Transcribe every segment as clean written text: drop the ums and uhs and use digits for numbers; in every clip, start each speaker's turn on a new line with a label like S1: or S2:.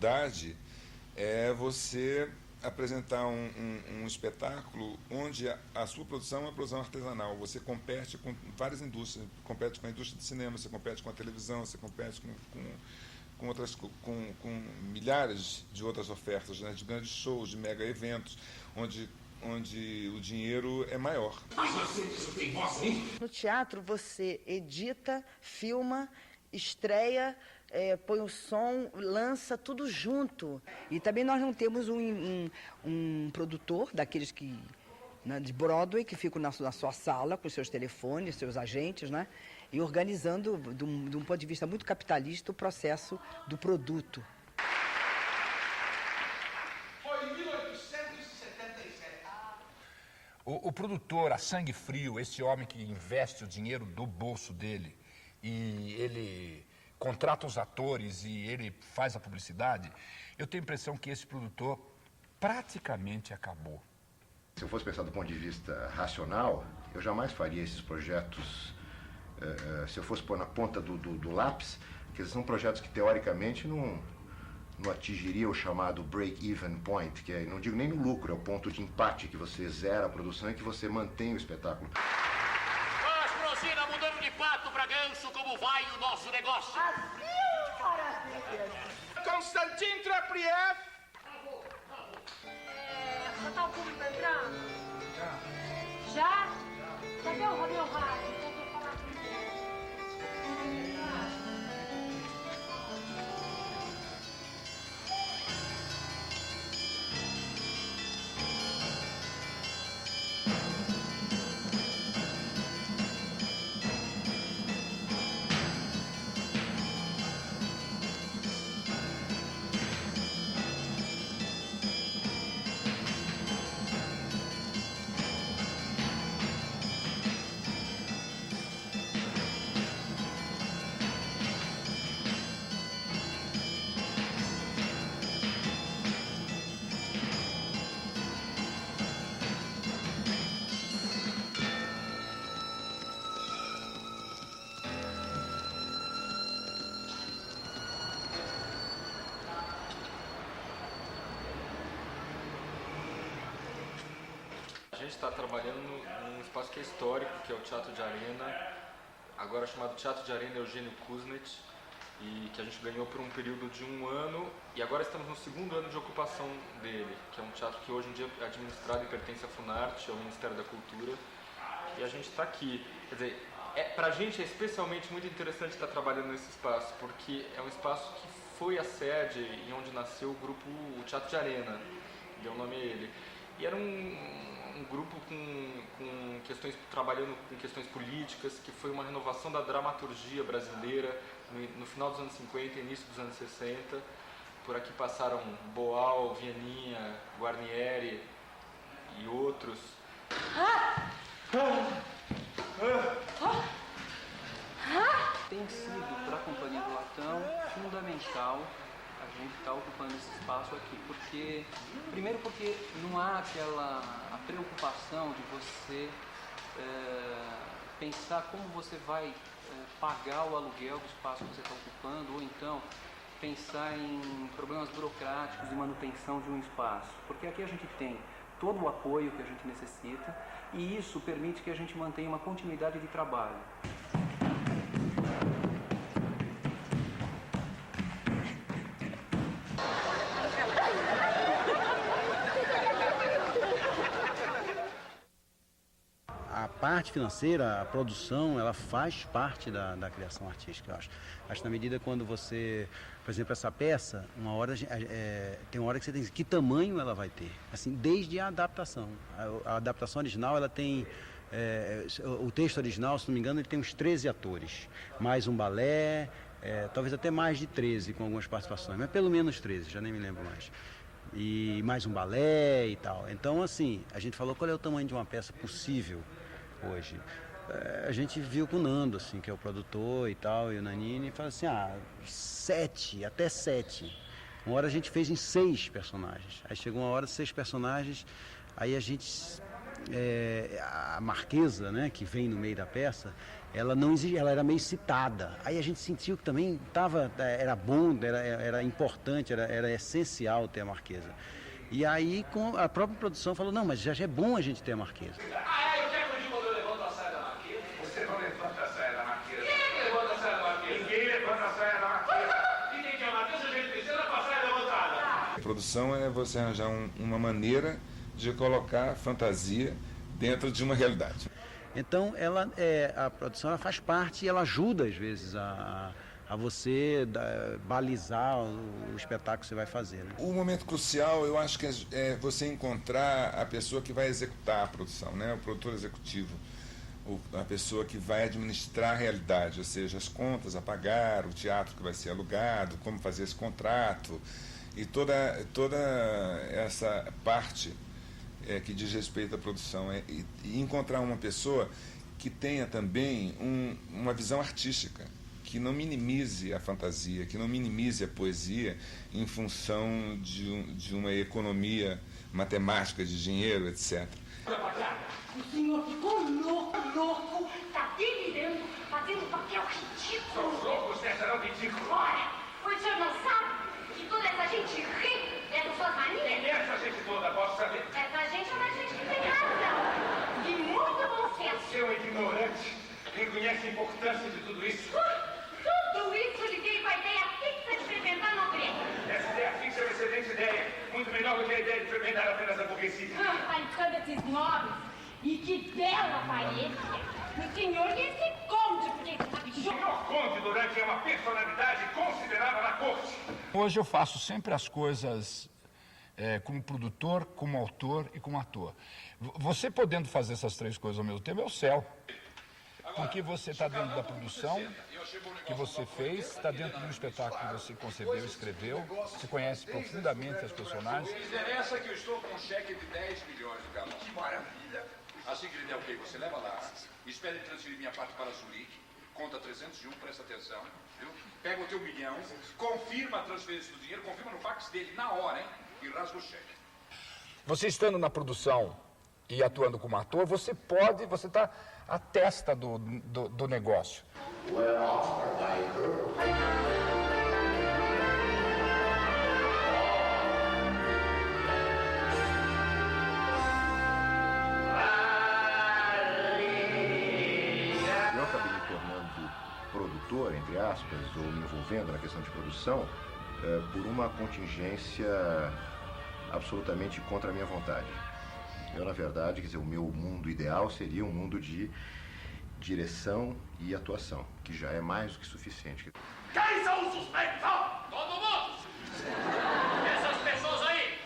S1: dificuldade é você apresentar um espetáculo onde a sua produção é uma produção artesanal. Você compete com várias indústrias, compete com a indústria de cinema, você compete com a televisão, você compete com milhares de outras ofertas, né, de grandes shows, de mega eventos, onde o dinheiro é maior.
S2: Mas você tem voz, hein?
S3: No teatro você edita, filma, estreia, põe o som, lança tudo junto. E também nós não temos um produtor daqueles que, né, de Broadway, que ficam na sua sala com seus telefones, seus agentes, né, e organizando, de um ponto de vista muito capitalista, o processo do produto.
S2: Foi em 1877.
S4: O produtor, a sangue frio, esse homem que investe o dinheiro do bolso dele e ele contrata os atores e ele faz a publicidade, eu tenho a impressão que esse produtor praticamente acabou.
S5: Se eu fosse pensar do ponto de vista racional, eu jamais faria esses projetos, se eu fosse pôr na ponta do lápis, que são projetos que teoricamente não atingiria o chamado break-even point, que é, não digo nem no lucro, é o ponto de empate, que você zera a produção e que você mantém o espetáculo.
S2: Mas, Frosina, mudando de pato pra ganso, como vai o nosso negócio?
S3: Assim, maravilha!
S2: Konstantin Trapriev!
S6: Já tá o público entrando? Já? Cadê o meu rádio? Eu vou falar com ele.
S7: A gente está trabalhando num espaço que é histórico, que é o Teatro de Arena, agora chamado Teatro de Arena Eugênio Kuznet, e que a gente ganhou por um período de 1 ano, e agora estamos no 2º ano de ocupação dele, que é um teatro que hoje em dia é administrado e pertence à Funarte, ao Ministério da Cultura, e a gente está aqui. Quer dizer, para a gente é especialmente muito interessante estar trabalhando nesse espaço, porque é um espaço que foi a sede e onde nasceu o grupo, o Teatro de Arena, deu o nome a ele. E era um grupo trabalhando com questões políticas, que foi uma renovação da dramaturgia brasileira no final dos anos 50 e início dos anos 60. Por aqui passaram Boal, Vianinha, Guarnieri e outros.
S8: Tem sido, para a Companhia do Latão, fundamental a gente estar ocupando esse espaço aqui, primeiro porque não há a preocupação de você pensar como você vai pagar o aluguel do espaço que você está ocupando, ou então pensar em problemas burocráticos de manutenção de um espaço, porque aqui a gente tem todo o apoio que a gente necessita e isso permite que a gente mantenha uma continuidade de trabalho.
S9: A parte financeira, a produção, ela faz parte da criação artística, eu acho. Acho que na medida quando você, por exemplo, essa peça, tem uma hora que você tem que dizer que tamanho ela vai ter. Assim, desde a adaptação. A adaptação original, ela tem, o texto original, se não me engano, ele tem uns 13 atores, mais um balé, talvez até mais de 13 com algumas participações, mas pelo menos 13, já nem me lembro mais. E mais um balé e tal. Então, assim, a gente falou qual é o tamanho de uma peça possível hoje. A gente viu com o Nando, assim, que é o produtor e tal, e o Nanini, e falou assim, 7, até 7. Uma hora a gente fez em 6 personagens. Aí chegou uma hora, 6 personagens, aí a gente a marquesa, né, que vem no meio da peça, ela não exigia, ela era meio citada. Aí a gente sentiu que também era bom, era importante, era essencial ter a marquesa. E aí a própria produção falou, não, mas já é bom a gente ter a marquesa.
S2: Eu quero que quando eu levanto a saia da marquesa. Você não levanta a saia da marquesa. Quem levanta a saia da marquesa? Ninguém levanta a saia da marquesa. E quem quer a marquesa, a gente precisa com a saia levantada.
S1: A produção é você arranjar uma maneira de colocar fantasia dentro de uma realidade.
S9: Então, a produção ela faz parte e ela ajuda, às vezes, a você balizar o espetáculo que você vai fazer. Né?
S1: O momento crucial, eu acho que é você encontrar a pessoa que vai executar a produção, né? O produtor executivo, a pessoa que vai administrar a realidade, ou seja, as contas a pagar, o teatro que vai ser alugado, como fazer esse contrato, e toda essa parte que diz respeito à produção, e encontrar uma pessoa que tenha também uma visão artística, que não minimize a fantasia, que não minimize a poesia em função de uma economia matemática de dinheiro, etc.
S6: O senhor ficou louco, tá delirando, fazendo papel ridículo.
S2: São loucos, né? Serão ridículos.
S6: Ora, o senhor não sabe que toda essa gente ri das suas manias?
S2: Quem é essa gente toda? Posso saber?
S6: Essa gente é uma gente que tem razão. E muito bom senso.
S2: Você é um ignorante. Nem conhece a importância de tudo isso.
S6: Tudo isso liguei com a ideia fixa de frequentar no Grêmio.
S2: Essa ideia fixa é uma excelente ideia. Muito melhor do que a ideia de frequentar apenas a burguesia.
S6: Palicando esses nobres. E que bela aparência. O senhor nem se conte, porque...
S2: O senhor Conde Durante é uma personalidade considerável na corte.
S4: Hoje eu faço sempre as coisas como produtor, como autor e como ator. Você podendo fazer essas três coisas ao mesmo tempo é o céu. Porque você está dentro da produção que você fez, está dentro de um espetáculo que você concebeu, escreveu, você conhece profundamente as personagens.
S10: Não interessa que eu estou com um cheque de 10 milhões do Galão. Que maravilha! Assim que ele der o quê? Você leva lá, espera ele transferir minha parte para a Zurique, conta 301, presta atenção, viu? Pega o teu milhão, confirma a transferência do dinheiro, confirma no fax dele na hora, hein? E rasga o cheque.
S4: Você estando na produção e atuando como ator, você está à testa do negócio.
S5: Eu acabei me tornando produtor, entre aspas, ou me envolvendo na questão de produção por uma contingência absolutamente contra a minha vontade. Eu, na verdade, quer dizer, o meu mundo ideal seria um mundo de direção e atuação, que já é mais do que suficiente.
S2: Quem são os suspeitos? Todo mundo! Essas pessoas aí,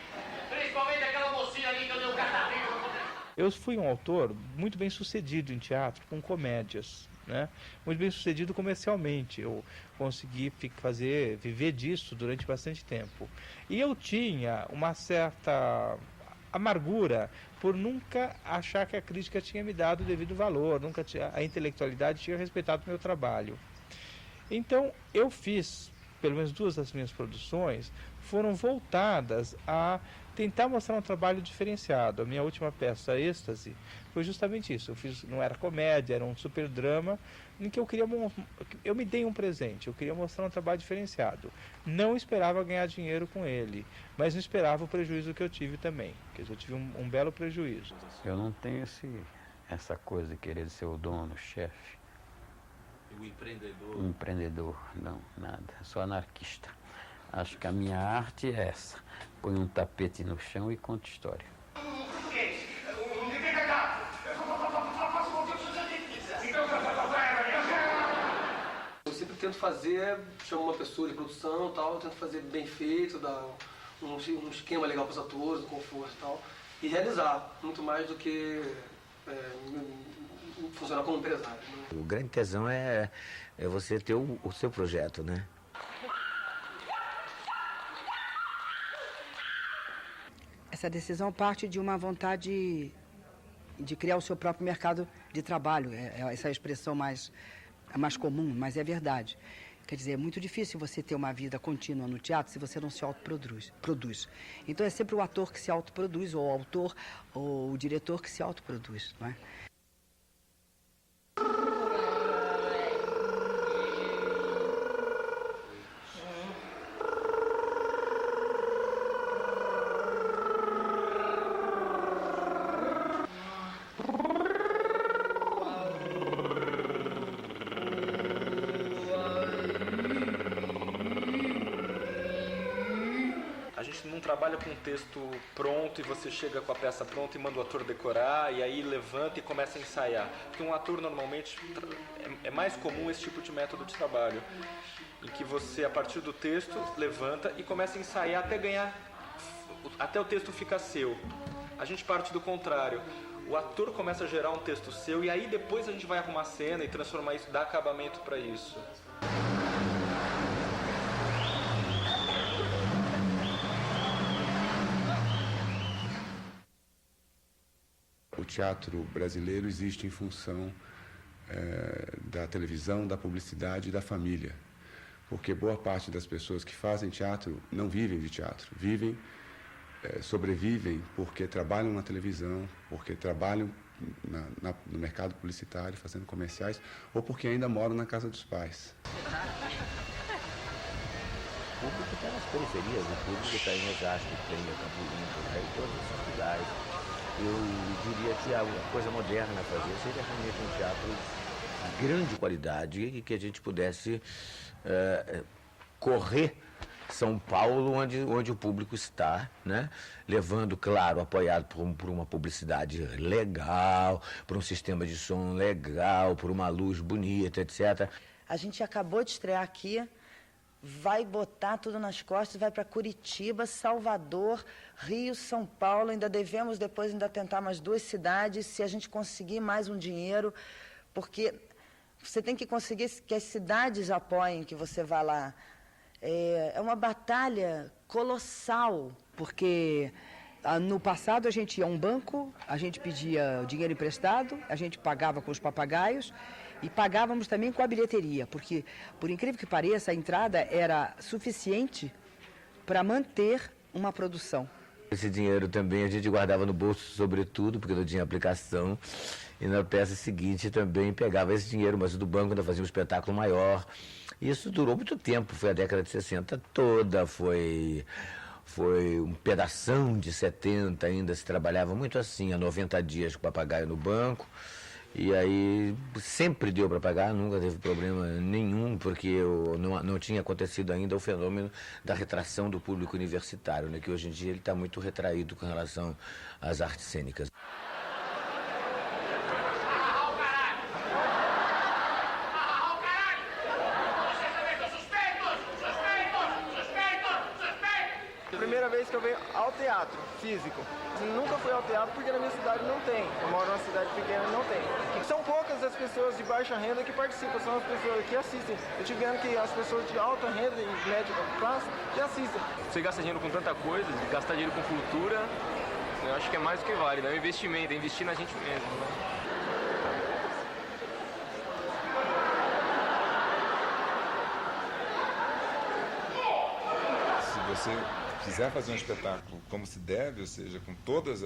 S2: principalmente aquela mocinha ali que eu dei o catarro.
S11: Eu fui um autor muito bem sucedido em teatro, com comédias, né? Muito bem sucedido comercialmente. Eu consegui viver disso durante bastante tempo. E eu tinha uma certa amargura por nunca achar que a crítica tinha me dado o devido valor, a intelectualidade tinha respeitado o meu trabalho. Então, eu fiz, pelo menos 2 das minhas produções, foram voltadas a tentar mostrar um trabalho diferenciado. A minha última peça, Êxtase, foi justamente isso. Não era comédia, era um super drama, em que eu me dei um presente, eu queria mostrar um trabalho diferenciado. Não esperava ganhar dinheiro com ele, mas não esperava o prejuízo que eu tive também, porque eu tive um belo prejuízo.
S12: Eu não tenho essa coisa de querer ser o dono, o chefe.
S13: O empreendedor?
S12: O empreendedor, não, nada. Eu sou anarquista. Acho que a minha arte é essa. Põe um tapete no chão e conta história.
S8: Eu sempre tento fazer, chamo uma pessoa de produção e tal, eu tento fazer bem feito, dar um esquema legal para os atores, um conforto e tal, e realizar, muito mais do que funcionar como empresário. Né?
S13: O grande tesão é você ter o seu projeto, né?
S3: Essa decisão parte de uma vontade de criar o seu próprio mercado de trabalho. Essa é a expressão mais comum, mas é verdade. Quer dizer, é muito difícil você ter uma vida contínua no teatro se você não se autoproduz. Então é sempre o ator que se autoproduz, ou o autor, ou o diretor que se autoproduz, não é?
S7: Não trabalha com um texto pronto e você chega com a peça pronta e manda o ator decorar e aí levanta e começa a ensaiar. Porque um ator normalmente é mais comum esse tipo de método de trabalho, em que você a partir do texto levanta e começa a ensaiar até o texto ficar seu. A gente parte do contrário. O ator começa a gerar um texto seu e aí depois a gente vai arrumar a cena e transformar isso, dar acabamento para isso.
S14: O teatro brasileiro existe em função da televisão, da publicidade e da família. Porque boa parte das pessoas que fazem teatro não vivem de teatro. Sobrevivem porque trabalham na televisão, porque trabalham no mercado publicitário, fazendo comerciais, ou porque ainda moram na casa dos pais.
S13: O público está nas periferias, o público está em Osasco, Penha, Campo Limpo, em todas essas cidades. Eu diria que a coisa moderna a fazer seria realmente um teatro de grande qualidade e que a gente pudesse correr São Paulo onde o público está, né? Levando, claro, apoiado por uma publicidade legal, por um sistema de som legal, por uma luz bonita, etc.
S3: A gente acabou de estrear aqui, vai botar tudo nas costas, vai para Curitiba, Salvador, Rio, São Paulo. Ainda devemos depois tentar mais 2 cidades, se a gente conseguir mais um dinheiro, porque você tem que conseguir que as cidades apoiem que você vá lá. É uma batalha colossal, porque no passado a gente ia a um banco, a gente pedia o dinheiro emprestado, a gente pagava com os papagaios, e pagávamos também com a bilheteria, porque, por incrível que pareça, a entrada era suficiente para manter uma produção.
S13: Esse dinheiro também a gente guardava no bolso, sobretudo, porque não tinha aplicação. E na peça seguinte também pegava esse dinheiro, mas do banco ainda fazia um espetáculo maior. Isso durou muito tempo, foi a década de 60 toda, foi um pedação de 70, ainda se trabalhava muito assim, há 90 dias com o papagaio no banco. E aí sempre deu para pagar, nunca teve problema nenhum, porque não tinha acontecido ainda o fenômeno da retração do público universitário, né, que hoje em dia ele está muito retraído com relação às artes cênicas.
S15: Primeira vez que eu venho ao teatro físico. Nunca fui ao teatro porque na minha cidade não tem. Eu moro numa cidade pequena e não tem. E são poucas as pessoas de baixa renda que participam, são as pessoas que assistem. Eu estive vendo que as pessoas de alta renda e média classe que assistem.
S7: Você gasta dinheiro com tanta coisa, gastar dinheiro com cultura, eu acho que é mais do que válido. É um investimento, é investir na gente mesmo, né?
S1: Se você quiser fazer um espetáculo como se deve, ou seja, com todas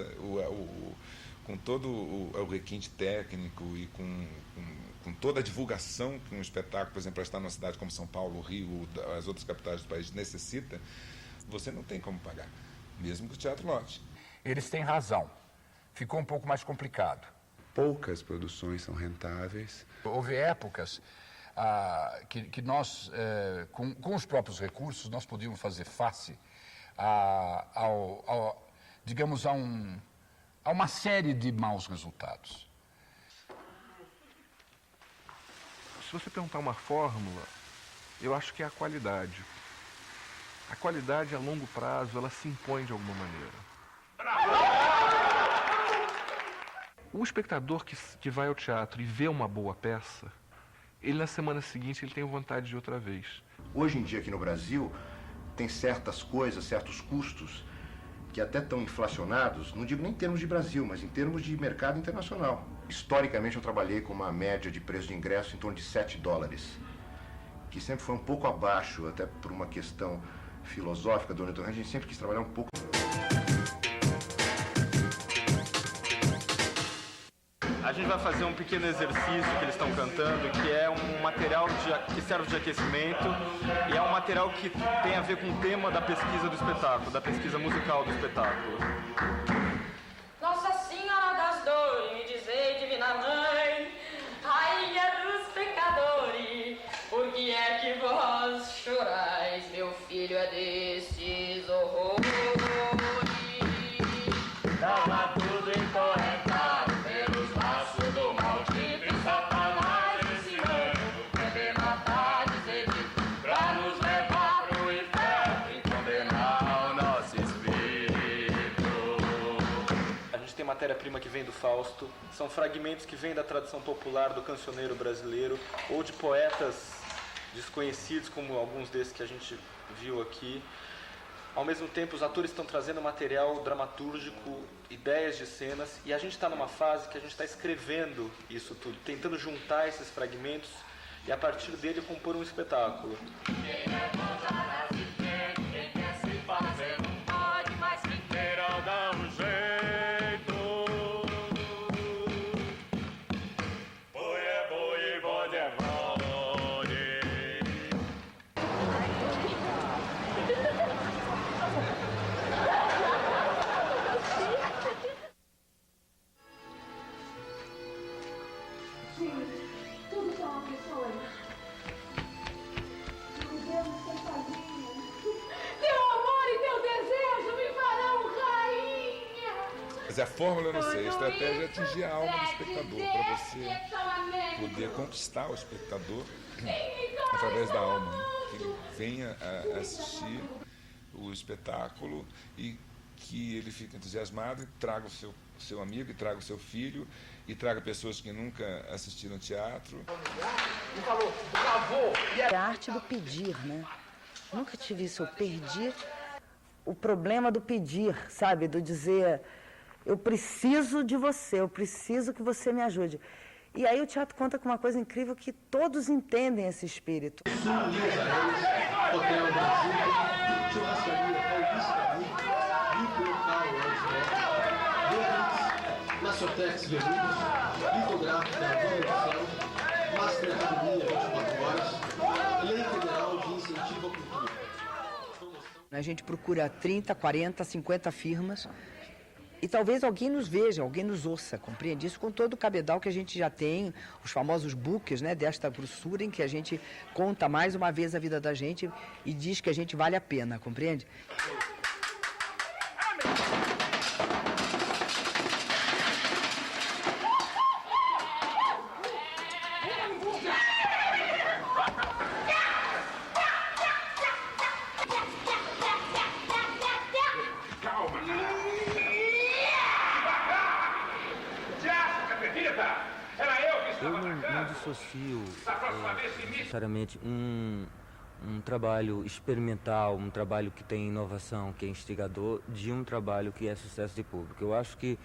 S1: com todo o requinte técnico e com toda a divulgação que um espetáculo, por exemplo, para estar numa cidade como São Paulo, Rio, as outras capitais do país necessita, você não tem como pagar, mesmo que o teatro lote.
S4: Eles têm razão. Ficou um pouco mais complicado.
S14: Poucas produções são rentáveis.
S4: Houve épocas que nós, com os próprios recursos, nós podíamos fazer face digamos, a uma série de maus resultados.
S16: Se você perguntar uma fórmula, eu acho que é a qualidade. A qualidade, a longo prazo, ela se impõe de alguma maneira. O espectador que vai ao teatro e vê uma boa peça, ele na semana seguinte ele tem vontade de outra vez.
S5: Hoje em dia aqui no Brasil tem certas coisas, certos custos que até estão inflacionados, não digo nem em termos de Brasil, mas em termos de mercado internacional. Historicamente eu trabalhei com uma média de preço de ingresso em torno de $7. que sempre foi um pouco abaixo, até por uma questão filosófica do Newton Range, a gente sempre quis trabalhar um pouco.
S7: A gente vai fazer um pequeno exercício que eles estão cantando, que é um material que serve de aquecimento e é um material que tem a ver com o tema da pesquisa do espetáculo, da pesquisa musical do espetáculo.
S17: Nossa Senhora das Dores, me dizei, Divina Mãe, Rainha dos pecadores, por que é que vós chorais? Meu filho é destes horrores. Tava tudo encorrentado pelos laços do maldito e Satanás ensinando, beber, matar, dizer de pra nos levar pro inferno e condenar o nosso espírito.
S7: A gente tem matéria-prima que vem do Fausto, são fragmentos que vêm da tradição popular do cancioneiro brasileiro ou de poetas desconhecidos, como alguns desses que a gente viu aqui. Ao mesmo tempo, os atores estão trazendo material dramatúrgico, ideias de cenas, e a gente está numa fase que a gente está escrevendo isso tudo, tentando juntar esses fragmentos e, a partir dele, compor um espetáculo.
S6: Tudo só uma pessoa. Meu Deus, você sozinha. Teu amor e teu desejo me farão rainha.
S1: Mas a fórmula eu não sei, a estratégia é atingir a alma do espectador, para você poder conquistar o espectador através da alma, né? Que ele venha a assistir o espetáculo e que ele fique entusiasmado e traga o seu amigo, e traga o seu filho, e traga pessoas que nunca assistiram teatro.
S3: É a arte do pedir, né? Nunca tive isso, eu perdi o problema do pedir, sabe? Do dizer, eu preciso de você, eu preciso que você me ajude. E aí o teatro conta com uma coisa incrível que todos entendem esse espírito.
S18: Hotel Brasil, churrascaria Paulista, Bico Local, Nassotex Veludos, Litográfica Dona do Céu, Master Academia 24 horas, Lei Federal de Incentivo à Cultura.
S3: A gente procura 30, 40, 50 firmas e talvez alguém nos veja, alguém nos ouça, compreende? Isso com todo o cabedal que a gente já tem, os famosos books, né, desta grossura em que a gente conta mais uma vez a vida da gente e diz que a gente vale a pena, compreende?
S19: Eu não dissocio necessariamente um trabalho experimental, um trabalho que tem inovação, que é instigador, de um trabalho que é sucesso de público. Eu acho que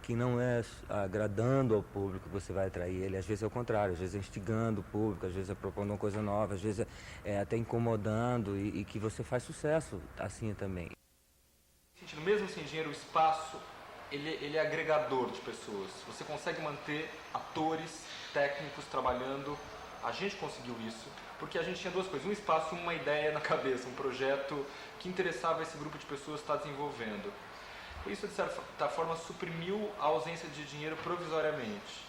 S19: não é agradando ao público que você vai atrair ele, às vezes é o contrário, às vezes é instigando o público, às vezes é propondo uma coisa nova, às vezes é até incomodando e que você faz sucesso assim também.
S7: Mesmo sem dinheiro, o espaço ele é agregador de pessoas. Você consegue manter atores, técnicos trabalhando. A gente conseguiu isso porque a gente tinha duas coisas: um espaço e uma ideia na cabeça, um projeto que interessava esse grupo de pessoas estar desenvolvendo. Isso, de certa forma, suprimiu a ausência de dinheiro provisoriamente.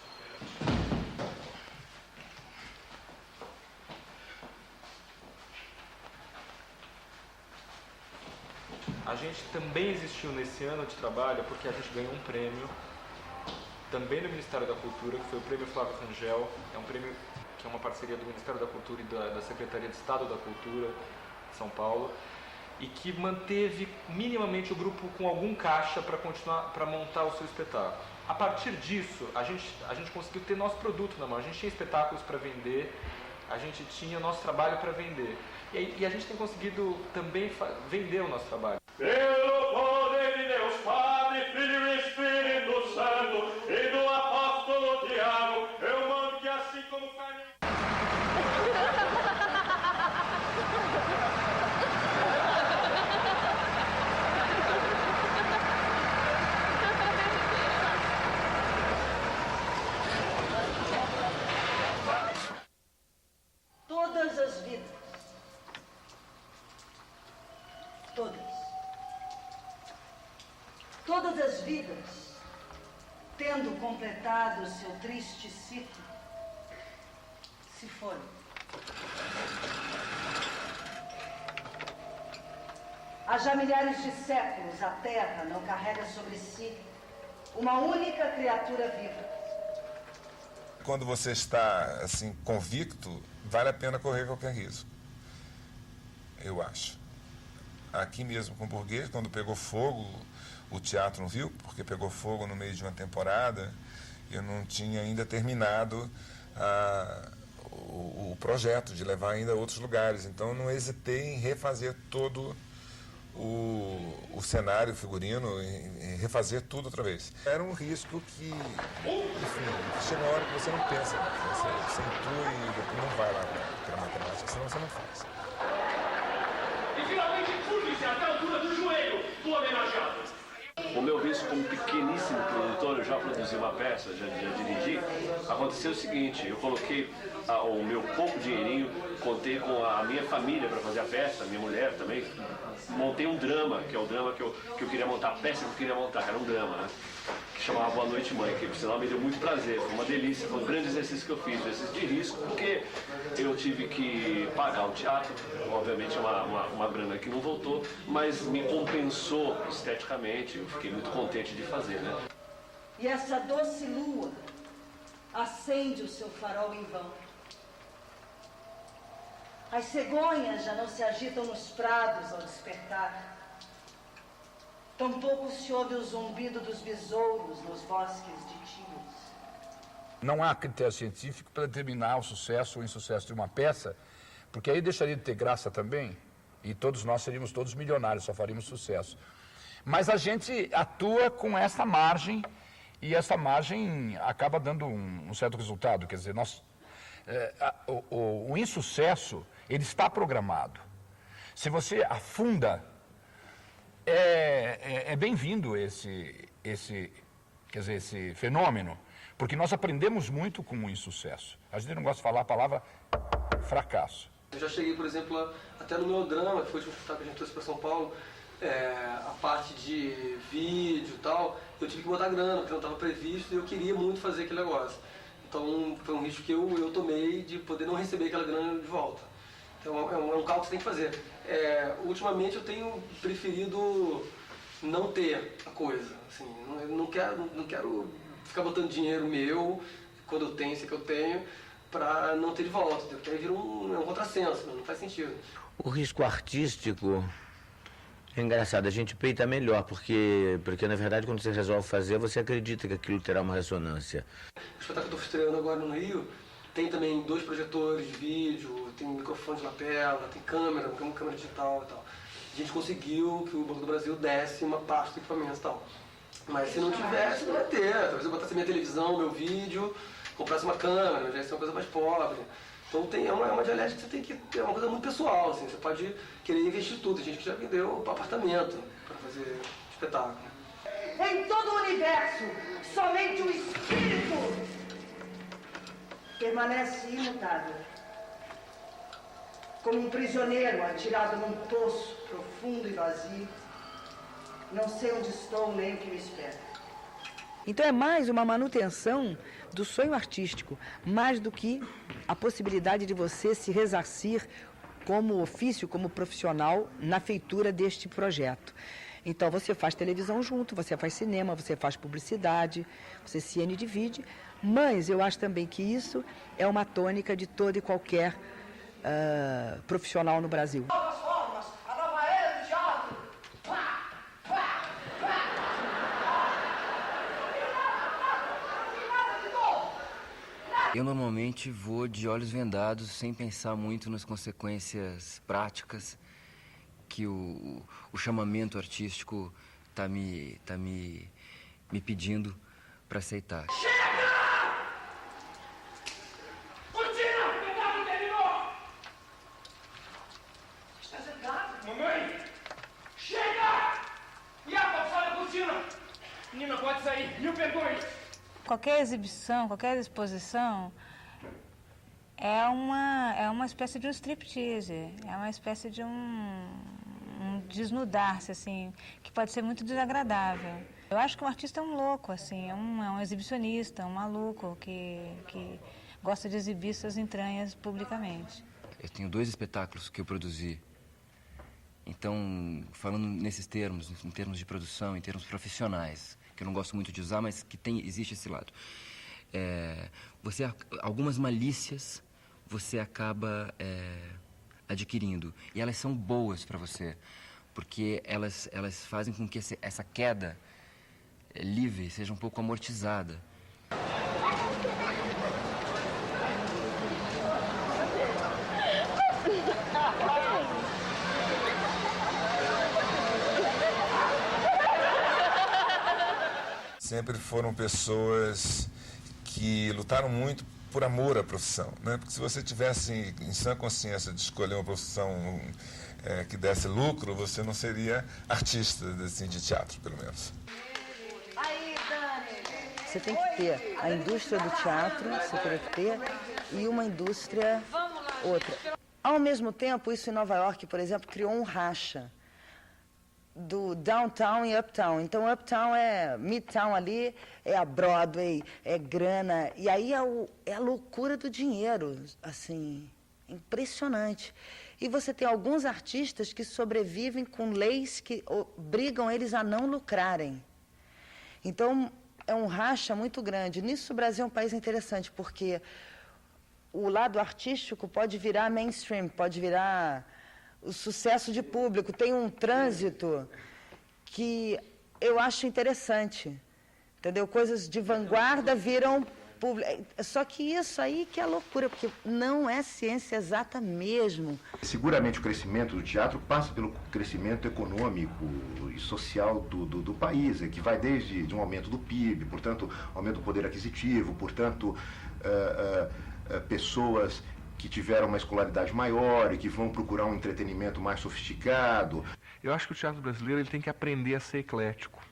S7: A gente também existiu nesse ano de trabalho porque a gente ganhou um prêmio, também do Ministério da Cultura, que foi o Prêmio Flávio Rangel. É um prêmio que é uma parceria do Ministério da Cultura e da Secretaria de Estado da Cultura de São Paulo, e que manteve minimamente o grupo com algum caixa para continuar, para montar o seu espetáculo. A partir disso, a gente conseguiu ter nosso produto na mão. A gente tinha espetáculos para vender, a gente tinha nosso trabalho para vender. E a gente tem conseguido também vender o nosso trabalho.
S2: Pelo poder de Deus Padre, Filho e Espírito Santo, e do apóstolo Tiago, eu mando que assim como
S3: Todas as vidas, tendo completado seu triste ciclo, se foram. Há já milhares de séculos a Terra não carrega sobre si uma única criatura viva.
S1: Quando você está assim convicto, vale a pena correr qualquer risco. Eu acho. Aqui mesmo com o Burguês, quando pegou fogo, o teatro não viu, porque pegou fogo no meio de uma temporada, eu não tinha ainda terminado o projeto de levar ainda a outros lugares. Então não hesitei em refazer todo o cenário, o figurino, em refazer tudo outra vez. Era um risco que, enfim, chega uma hora que você não pensa, você intua e depois não vai lá para a matemática, senão você não faz.
S2: E finalmente curve-se até a altura do joelho do homenageado.
S20: O meu risco como pequeníssimo produtor, eu já produzi uma peça, já dirigi, aconteceu o seguinte, eu coloquei o meu pouco dinheirinho, contei com a minha família para fazer a peça, minha mulher também, montei um drama, que é o drama que eu queria montar, a peça que eu queria montar, que era um drama, né? Que chamava Boa Noite Mãe, que por sinal me deu muito prazer, foi uma delícia, foi um grande exercício que eu fiz, um exercício de risco, porque eu tive que pagar o teatro, obviamente é uma grana que não voltou, mas me compensou esteticamente, eu fiquei muito contente de fazer, né?
S3: E essa doce lua acende o seu farol em vão. As cegonhas já não se agitam nos prados ao despertar. Tampouco se ouve o zumbido dos besouros nos bosques de tilos.
S4: Não há critério científico para determinar o sucesso ou o insucesso de uma peça, porque aí deixaria de ter graça também, e todos nós seríamos todos milionários, só faríamos sucesso. Mas a gente atua com essa margem, e essa margem acaba dando um certo resultado. Quer dizer, o insucesso, ele está programado. Se você afunda, é bem-vindo esse fenômeno, porque nós aprendemos muito com o insucesso. A gente não gosta de falar a palavra fracasso.
S15: Eu já cheguei, por exemplo, até no meu drama, que foi o último espetáculo que a gente trouxe para São Paulo, a parte de vídeo e tal, eu tive que botar grana, porque não estava previsto e eu queria muito fazer aquele negócio. Então foi um risco que eu tomei de poder não receber aquela grana de volta. Então é um cálculo que você tem que fazer. Ultimamente eu tenho preferido não ter a coisa. Assim, eu não quero ficar botando dinheiro meu, quando eu tenho, sei que eu tenho, para não ter de volta. Porque aí vira um contrassenso, não faz sentido.
S13: O risco artístico é engraçado, a gente peita melhor, porque na verdade quando você resolve fazer, você acredita que aquilo terá uma ressonância.
S15: O espetáculo que eu estou estreando agora no Rio tem também 2 projetores de vídeo, tem microfone de lapela, tem câmera digital e tal. A gente conseguiu que o Banco do Brasil desse uma parte do equipamento e tal. Mas se não tivesse, não ia ter. Talvez eu botasse minha televisão, meu vídeo, comprasse uma câmera, já ia ser uma coisa mais pobre. Então é uma dialética que você tem que... É uma coisa muito pessoal, assim. Você pode querer investir tudo. Tem gente que já vendeu apartamento para fazer espetáculo.
S3: Em todo o universo, somente o espírito permanece imutável. Como um prisioneiro atirado num poço profundo e vazio. Não sei onde estou nem o que me espera. Então é mais uma manutenção do sonho artístico, mais do que a possibilidade de você se ressarcir como ofício, como profissional, na feitura deste projeto. Então você faz televisão junto, você faz cinema, você faz publicidade, você se divide, mas eu acho também que isso é uma tônica de todo e qualquer profissional no Brasil.
S2: Novas formas, a nova era do teatro.
S19: Eu normalmente vou de olhos vendados, sem pensar muito nas consequências práticas que o chamamento artístico tá me pedindo para aceitar.
S2: Cortina! O pedaço terminou! Está sentado? Mamãe! Chega! E a passada a cortina! Menina, pode sair. Mil perdões!
S6: Qualquer exibição, qualquer exposição é uma espécie de um striptease, é uma espécie de um desnudar-se, assim, que pode ser muito desagradável. Eu acho que um artista é um louco, assim, é um exibicionista, um maluco que gosta de exibir suas entranhas publicamente.
S19: Eu tenho 2 espetáculos que eu produzi. Então, falando nesses termos, em termos de produção, em termos profissionais, que eu não gosto muito de usar, mas que existe esse lado. Algumas malícias você acaba adquirindo. E elas são boas para você, porque elas fazem com que essa queda livre seja um pouco amortizada.
S1: Sempre foram pessoas que lutaram muito por amor à profissão, né? Porque se você tivesse em sã consciência de escolher uma profissão que desse lucro, você não seria artista assim, de teatro, pelo menos.
S3: Você tem que ter a indústria do teatro, você tem que ter, e uma indústria outra. Ao mesmo tempo, isso em Nova York, por exemplo, criou um racha do downtown e uptown. Então, uptown é midtown ali, é a Broadway, é grana. E aí é a loucura do dinheiro, assim, impressionante. E você tem alguns artistas que sobrevivem com leis que obrigam eles a não lucrarem. Então, é um racha muito grande. Nisso, o Brasil é um país interessante, porque o lado artístico pode virar mainstream, pode virar o sucesso de público. Tem um trânsito que eu acho interessante, entendeu? Coisas de vanguarda viram público. Só que isso aí que é loucura, porque não é ciência exata mesmo.
S5: Seguramente o crescimento do teatro passa pelo crescimento econômico e social do país, que vai desde um aumento do PIB, portanto, aumento do poder aquisitivo, portanto, pessoas que tiveram uma escolaridade maior e que vão procurar um entretenimento mais sofisticado.
S16: Eu acho que o teatro brasileiro ele tem que aprender a ser eclético.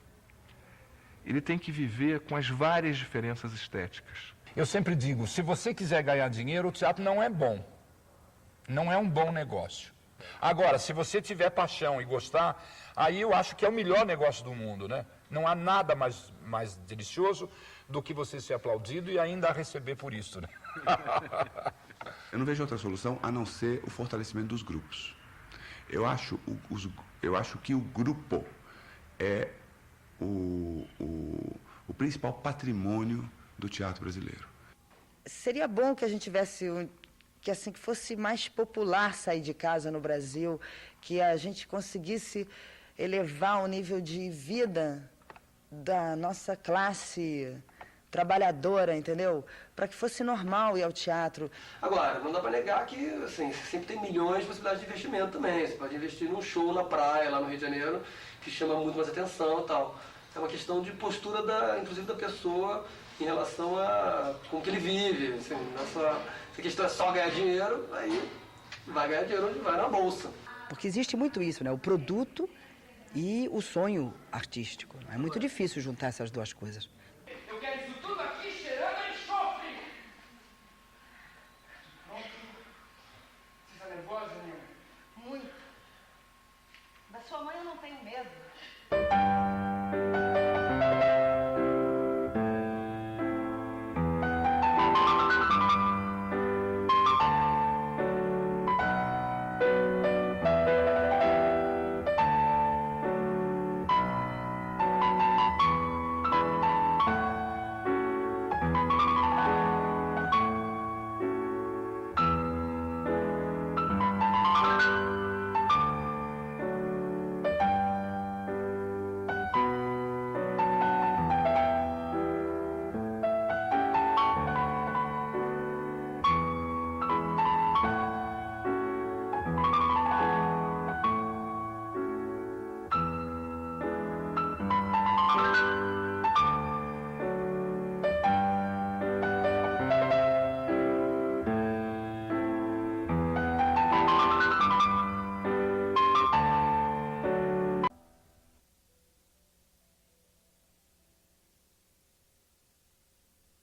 S16: Ele tem que viver com as várias diferenças estéticas.
S4: Eu sempre digo, se você quiser ganhar dinheiro, o teatro não é bom. Não é um bom negócio. Agora, se você tiver paixão e gostar, aí eu acho que é o melhor negócio do mundo, né? Não há nada mais delicioso do que você ser aplaudido e ainda receber por isso, né?
S14: Eu não vejo outra solução a não ser o fortalecimento dos grupos. Eu acho que o grupo é o principal patrimônio do teatro brasileiro.
S3: Seria bom que a gente tivesse que fosse mais popular sair de casa no Brasil, que a gente conseguisse elevar o nível de vida da nossa classe trabalhadora, entendeu? Para que fosse normal ir ao teatro.
S21: Agora, não dá para negar que assim, você sempre tem milhões de possibilidades de investimento também. Você pode investir num show na praia, lá no Rio de Janeiro, que chama muito mais atenção e tal. É uma questão de postura, inclusive, da pessoa em relação a como que ele vive. Assim, se a questão é só ganhar dinheiro, aí vai ganhar dinheiro onde vai, na bolsa.
S3: Porque existe muito isso, né? O produto e o sonho artístico. É muito difícil juntar essas duas coisas.